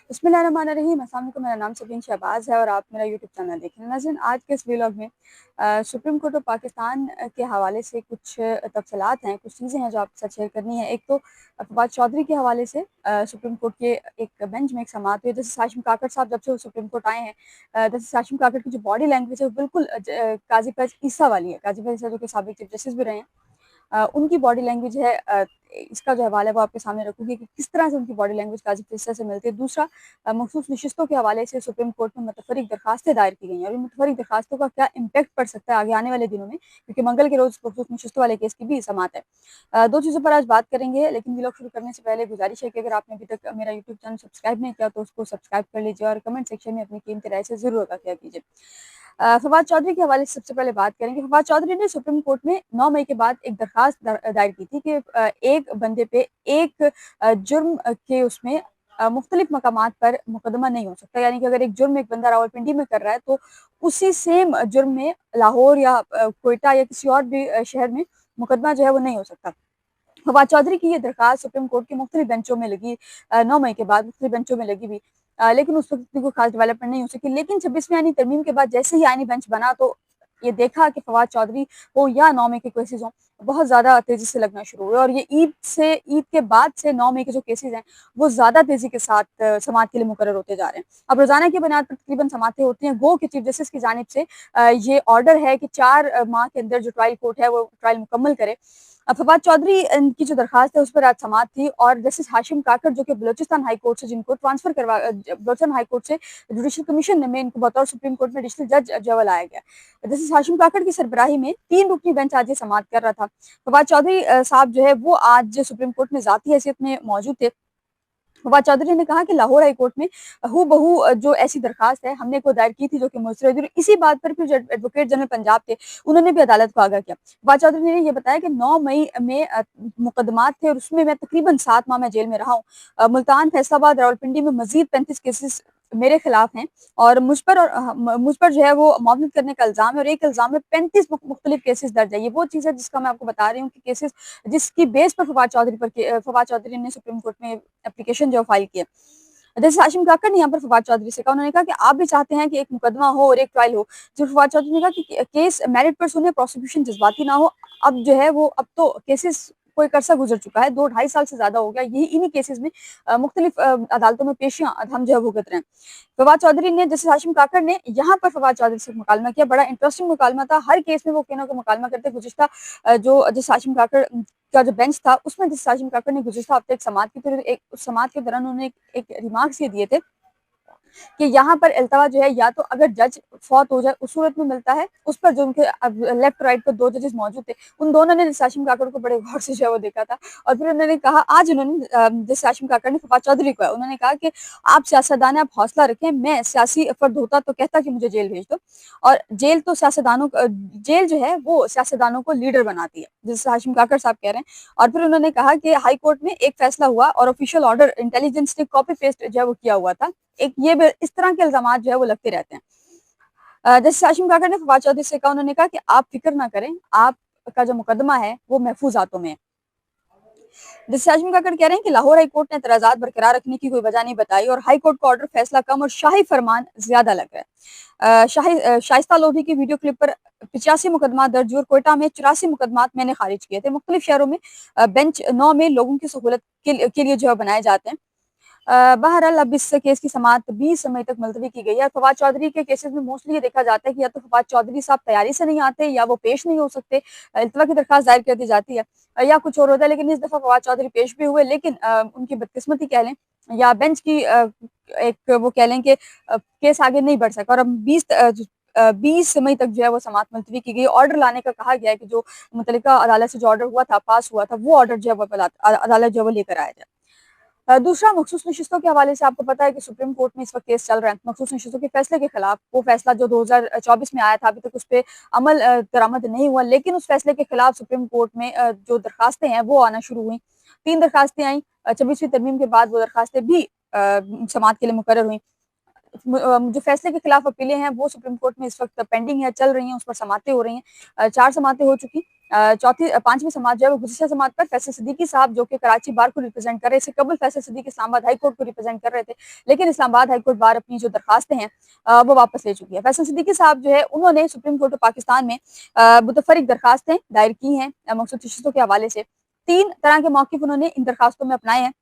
बिस्मिल्लाहिर्रहमानिर्रहीम। अस्सलाम वालेकुम। मेरा नाम सबीन शहबाज़ है और आप मेरा यूट्यूब चैनल देख रहे हैं। नाज़रीन, आज के इस व्लॉग में सुप्रीम कोर्ट ऑफ पाकिस्तान के हवाले से कुछ तफसीलात हैं, कुछ चीज़ें हैं जो आपके साथ शेयर करनी है। एक तो फवाद चौधरी के हवाले से सुप्रीम कोर्ट के एक बेंच में एक समाअत हुई। जस्टिस हाशिम काकड़ साहब जब से वो सुप्रीम कोर्ट आए हैं, जस्टिस हाशिम काकड़ की जो बॉडी लैंग्वेज है वो बिल्कुल काजी फैज़ ईसा वाली है। काजी फैज़ ईसा जो कि साबिक चीफ जस्टिस भी रहे हैं, उनकी बॉडी लैंग्वेज है। इसका जो हवाला है वो आपके सामने रखूँगी कि किस तरह से उनकी बॉडी लैंग्वेज काज़ी फ़िज़ा से मिलती है। दूसरा, मखसूस नशिस्तों के हवाले से सुप्रीम कोर्ट में मुतफ़र्रिक़ दरख़्वास्तें दायर की गई हैं और इन मुतफ़र्रिक़ दरख़्वास्तों का क्या इम्पैक्ट पड़ सकता है आगे आने वाले दिनों में, क्योंकि मंगल के रोज़ मखसूस नशिस्तों वाले केस की भी समाअत है। 2 चीज़ों पर आज बात करेंगे, लेकिन व्लॉग शुरू करने से पहले गुज़ारिश है कि अगर आपने अभी तक मेरा यूट्यूब चैनल सब्सक्राइब नहीं किया तो उसको सब्सक्राइब कर लीजिए और कमेंट सेक्शन में अपनी कीमती राय से ज़रूर आगाह किया कीजिए। फवाद चौधरी के हवाले से सबसे पहले बात करेंगे। फवाद चौधरी ने सुप्रीम कोर्ट में 9 मई के बाद एक दरख्वास्त दायर की थी कि एक बंदे पे एक जुर्म के उसमें मुख्तलिफ मकामात पर मुकदमा नहीं हो सकता। यानी कि अगर एक जुर्म एक बंदा रावलपिंडी में कर रहा है तो उसी सेम जुर्म में लाहौर या क्वेटा या किसी और भी शहर में मुकदमा जो है वो नहीं हो सकता। फवाद चौधरी की ये दरख्वास्त सुप्रीम कोर्ट के मुख्तलिफ बेंचों में लगी, 9 मई के बाद मुख्तलिफ बेंचों में लगी भी, लेकिन उस वक्त इतनी कोई खास डेवलपमेंट नहीं हो सकी। लेकिन 26वीं आईनी तरमीम के बाद जैसे ही आईनी बेंच बना तो ये देखा कि फवाद चौधरी हो या 9 मई के केसेस हों, बहुत ज़्यादा तेज़ी से लगना शुरू हुए और ये ईद के बाद से 9 मई के जो केसेस हैं वो ज़्यादा तेज़ी के साथ समाअत के लिए मुकर्रर होते जा रहे हैं। अब रोज़ाना की बुनियाद पर तकरीबन समाअतें होती हैं। गो कि चीफ जस्टिस की जानिब से ये ऑर्डर है कि 4 माह के अंदर जो ट्रायल कोर्ट है वो ट्रायल मुकम्मल करे। फवाद चौधरी की जो दरखास्त है उस पर आज समाअत थी और जस्टिस हाशिम काकड़ जो कि बलोचिस्तान हाई कोर्ट से जिनको ट्रांसफर बलोचिस्तान हाई कोर्ट से जुडिशल कमीशन में इनको बतौर सुप्रीम कोर्ट में एडिशनल जज जो लाया गया। जस्टिस हाशिम काकड़ की सरबराही में 3 रुकनी बेंच आज ये समाअत कर रहा था। फवाद चौधरी साहब जो है वो आज सुप्रीम कोर्ट में ज़ाती हैसियत में मौजूद थे। फवाद चौधरी ने कहा कि लाहौर हाई कोर्ट में हूबहू जो ऐसी दरखास्त है हमने को दायर की थी जो कि मुस्तरद, और इसी बात पर फिर जो एडवोकेट जनरल पंजाब थे उन्होंने भी अदालत को आगाह किया। फवाद चौधरी ने ये बताया कि 9 मई में मुकदमात थे और उसमें मैं तकरीबन 7 माह में जेल में रहा हूँ। मुल्तान, फैसलाबाद, रावलपिंडी में मजीद 35 केसेस मेरे खिलाफ हैं और मुझ पर जो है वो मुआवनत करने का इल्ज़ाम है और एक इल्ज़ाम में 35 मुख्तलिफ केसेस दर्ज है। ये वो चीज़ है जिसका मैं आपको बता रही हूँ कि केसेस जिसकी बेस पर फवाद चौधरी ने सुप्रीम कोर्ट में एप्लीकेशन जो फाइल की है। जैसे हाशिम काकड़ ने यहाँ पर फवाद चौधरी से कहा, उन्होंने कहा कि आप भी चाहते हैं कि एक मुकदमा हो और एक ट्रायल हो। जो फवाद चौधरी ने कहा कि केस मेरिट पर सुने, प्रोसिक्यूशन जज्बाती ना हो। अब जो है वो अब तो केसेस कोई अरसा गुजर चुका है, 2 ढाई साल से ज्यादा हो गया, यही इन्हीं केसेस में मुख्तलिफ अदालतों में पेशियां हम जो है भुगत रहे हैं। फवाद चौधरी ने, जैसे हाशिम काकड़ ने यहाँ पर फवाद चौधरी से मुकालमा किया। बड़ा इंटरेस्टिंग मुकालमा था। हर केस में वो कहना को मुकालमा करते। गुज़िश्ता जो जिस हाशिम काकड़ का जो बेंच था उसमें जिस हाशिम काकड़ ने गुज़िश्ता हफ्ते एक समाअत की, तो एक उस समाअत के दौरान उन्होंने एक रिमार्क्स ये दिए थे कि यहाँ पर इल्तवा जो है या तो अगर जज फौत हो जाए उस सूरत में मिलता है, उस पर जो उनके लेफ्ट राइट पर 2 जजेस मौजूद थे, उन दोनों ने जस्टिस हाशिम काकड़ को बड़े गौर से जो है वो देखा था और फिर उन्होंने कहा, आज उन्होंने जस्टिस हाशिम काकड़ ने फवाद चौधरी को उन्होंने कहा कि आप सियासतदान हैं, आप हौसला रखें, मैं सियासी फर्द होता तो कहता कि मुझे जेल भेज दो। और जेल जो है वो सियासतदानों को लीडर बनाती है, जैसे हाशिम काकड़ साहब कह रहे हैं। और फिर उन्होंने कहा कि हाई कोर्ट में एक फैसला हुआ और ऑफिशियल ऑर्डर इंटेलिजेंस ने कॉपी पेस्ट जो है वो किया हुआ था। एक ये इस तरह के इल्जामात जो है वो लगते रहते हैं। जैसे हाशिम काकड़ ने फवाद चौधरी से कहा, उन्होंने कहा कि आप फिक्र ना करें, आपका जो मुकदमा है वो महफूज हाथों में है। जैसे हाशिम काकड़ कह रहे हैं कि लाहौर हाई कोर्ट ने एतराजात बरकरार रखने की कोई वजह नहीं बताई और हाई कोर्ट का ऑर्डर फैसला कम और शाही फरमान ज्यादा लग रहा है। शाइस्ता लोधी की वीडियो क्लिप पर 85 मुकदमा दर्ज और कोयटा में 84 मुकदमात मैंने खारिज किए थे। मुख्तलिफ शहरों में बेंच 9 में लोगों की सहूलत के लिए जो है बनाए जाते हैं। बहरहाल अब इस केस की समाअत 20 मई तक मुलतवी की गई है। फवाद चौधरी के केसेस में मोस्टली ये देखा जाता है कि या तो फवाद चौधरी साहब तैयारी से नहीं आते या वो पेश नहीं हो सकते, इल्तवा की दरखास्त दायर कर दी जाती है या कुछ और होता है। लेकिन इस दफा फवाद चौधरी पेश भी हुए, लेकिन उनकी बदकिस्मती कह लें या बेंच की एक वो कह लें कि केस आगे नहीं बढ़ सका और अब 20 मई तक जो है वो समाअत मुलतवी की गई। ऑर्डर लाने का कहा गया है कि जो मुतल्लिका अदालत से जो ऑर्डर हुआ था, पास हुआ था, वो ऑर्डर जो है वो अदालत जो है वो लेकर आया जाए। दूसरा, मखसूस नशिस्तों के हवाले से आपको पता है कि सुप्रीम कोर्ट में इस वक्त केस चल रहा है मखसूस नशिस्तों के फैसले के खिलाफ। वो फैसला जो 2024 में आया था, अभी तक उस पर अमल दरामद नहीं हुआ, लेकिन उस फैसले के खिलाफ सुप्रीम कोर्ट में जो दरखास्तें हैं वो आना शुरू हुई। 3 दरखास्तें आई। 26वीं तरमीम के बाद वो दरखास्तें भी समाअत के लिए मुकर्रर हुई। जो फैसले के खिलाफ अपीलें हैं वो सुप्रीम कोर्ट में इस वक्त पेंडिंग है, चल रही हैं, उस पर समातें हो रही हैं। 4 समातें हो चुकी। चौथी 5वीं समात जो है वो गुज़िश्ता समात पर फैसल सिद्दीकी साहब जो कि कराची बार को रिप्रेजेंट कर रहे, इससे कबल फैसल सिद्दीकी इस्लामाबाद हाई कोर्ट को रिप्रेजेंट कर रहे थे, लेकिन इस्लामाबाद हाई कोर्ट बार अपनी जो दरखास्तें हैं वो वापस ले चुकी है। फैसल सिद्दीकी साहब जो है उन्होंने सुप्रीम कोर्ट ऑफ पाकिस्तान में मुतफरिक दरखास्तें दायर की हैं मखसूस नशिस्तों के हवाले से। 3 तरह के मौक़िफ़ उन्होंने इन दरखास्तों में अपनाए हैं।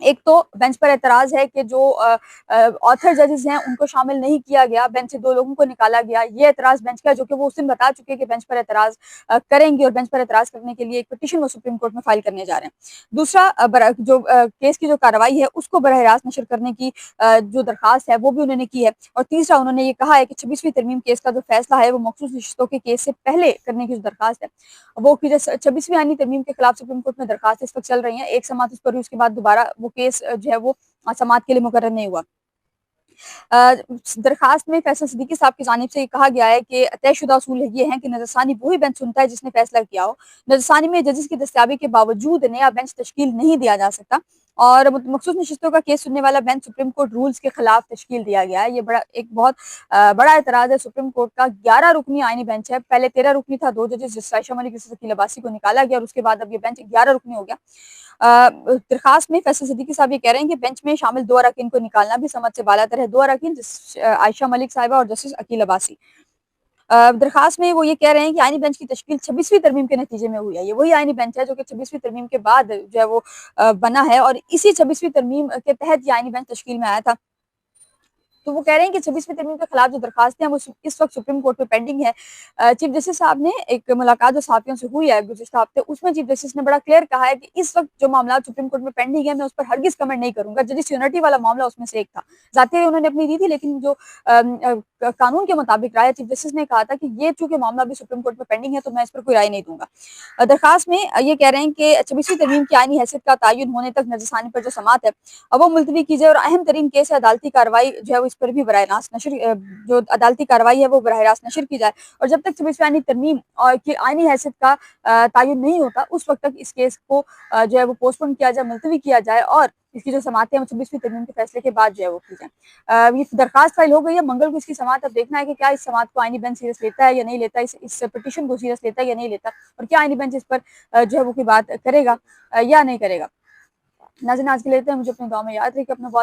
एक तो बेंच पर एतराज़ है कि जो ऑथर जजेस हैं उनको शामिल नहीं किया गया, बेंच से 2 लोगों को निकाला गया। ये एतराज़ बेंच का है, जो कि वो उस दिन बता चुके हैं कि बेंच पर एतराज़ करेंगे और बेंच पर एतराज़ करने के लिए एक पिटीशन वो सुप्रीम कोर्ट में फाइल करने जा रहे हैं। दूसरा केस की जो कार्रवाई है उसको बरह रास्त नशर करने की जो दरखास्त है वो भी उन्होंने की है। और तीसरा उन्होंने ये कहा है कि 26वीं तरमीम केस का जो फैसला है वो मखसूस नशिस्तों के केस से पहले करने की जो दरखास्त है वो की 26वीं आईनी तरमीम के खिलाफ सुप्रीम कोर्ट में दरखास्त इस वक्त चल रही है। एक समात उस पर हुई, उसके बाद दोबारा वो केस जो है वो समात के लिए मुकर्रर नहीं हुआ। दरखास्त में फैसल सिद्दीकी साहब की जानिब से ये कहा गया है कि तयशुदा असूल ये है कि नजरसानी वही बेंच सुनता है जिसने फैसला किया हो। नजरसानी में जजेस की दस्तियाबी के बावजूद नया बेंच तश्कील नहीं दिया जा सकता और मखसूस नशिस्तों का केस सुनने वाला बेंच सुप्रीम कोर्ट रूल्स के खिलाफ तश्कील दिया गया है। ये एक बहुत बड़ा एतराज़ है सुप्रीम कोर्ट का। 11 रुकनी आईनी बेंच है, पहले 13 रुकनी था, 2 जजेस जस्टिस आयशा मलिक, जस्टिस अकील अब्बासी को निकाला गया और उसके बाद अब ये बेंच 11 रुकनी हो गया। दरखास्त में फैसल सिद्दीकी साहब ये कह रहे हैं कि बेंच में शामिल 2 अरकान को निकालना भी समझ से बालातर है। 2 अरकान आयशा मलिक साहिबा और जस्टिस अकील अब्बासी। दरखास्त में वो ये कह रहे हैं कि आईनी बेंच की तश्कील 26वीं तरमीम के नतीजे में हुई है। ये वही आईनी बेंच है जो कि 26वीं तरमीम के बाद जो है वो बना है और इसी 26वीं तरमीम के तहत ये आईनी बेंच तश्कील में आया था। तो वो कह रहे हैं कि 26वीं तरमीम के खिलाफ जो दरखास्तें हैं वो इस वक्त सुप्रीम कोर्ट में पेंडिंग है। चीफ जस्टिस साहब ने एक मुलाकात जो सहाफ़ियों से हुई है गुज़िश्ता हफ्ते, उसमें चीफ जस्टिस ने बड़ा क्लियर कहा है कि इस वक्त जो मामला सुप्रीम कोर्ट में पेंडिंग है मैं उस पर हरगिज़ कमेंट नहीं करूंगा। जस्टिस यूनिटी वाला मामला उसमें से एक था। ज़ाती उन्होंने अपनी दी थी, लेकिन जो कानून के मुताबिक राय चीफ जस्टिस ने कहा था कि ये चूंकि मामला भी सुप्रीम कोर्ट में पेंडिंग है तो मैं इस पर कोई राय नहीं दूंगा। दरखास्त में ये कह रहे हैं कि 26वीं तरमीम की आईनी हैसियत का तयन होने तक नजरसानी पर जो समात है वो मुलतवी की जाए और अहम तरीन केस है अदालती कार्रवाई जो है वो इस पर भी बराह रास्त नशर जो अदालती कार्रवाई है वो बराह रास्त नशर की जाए और जब तक 26वीं आईनी तरमीम और की आईनी हैसियत का तयन नहीं होता उस वक्त तक इस केस को जो है वो पोस्टपोन किया जाए, मुलतवी किया जाए और इसकी जो समातें हैं वो 26वीं तरमीम के फैसले के बाद जो है वो की जाए। ये दरखास्त फाइल हो गई है, मंगल को इसकी समात अब देखना है कि क्या इस समात को आईनी बेंच सीरियस लेता है या नहीं लेता, इस पिटीशन को सीरियस लेता है या नहीं लेता और क्या आईनी बेंच इस पर जो है वो की बात करेगा या नहीं करेगा। नाज़रीन, आज के लिए लेते हैं, मुझे अपनी दुआ में याद रखिए, अपना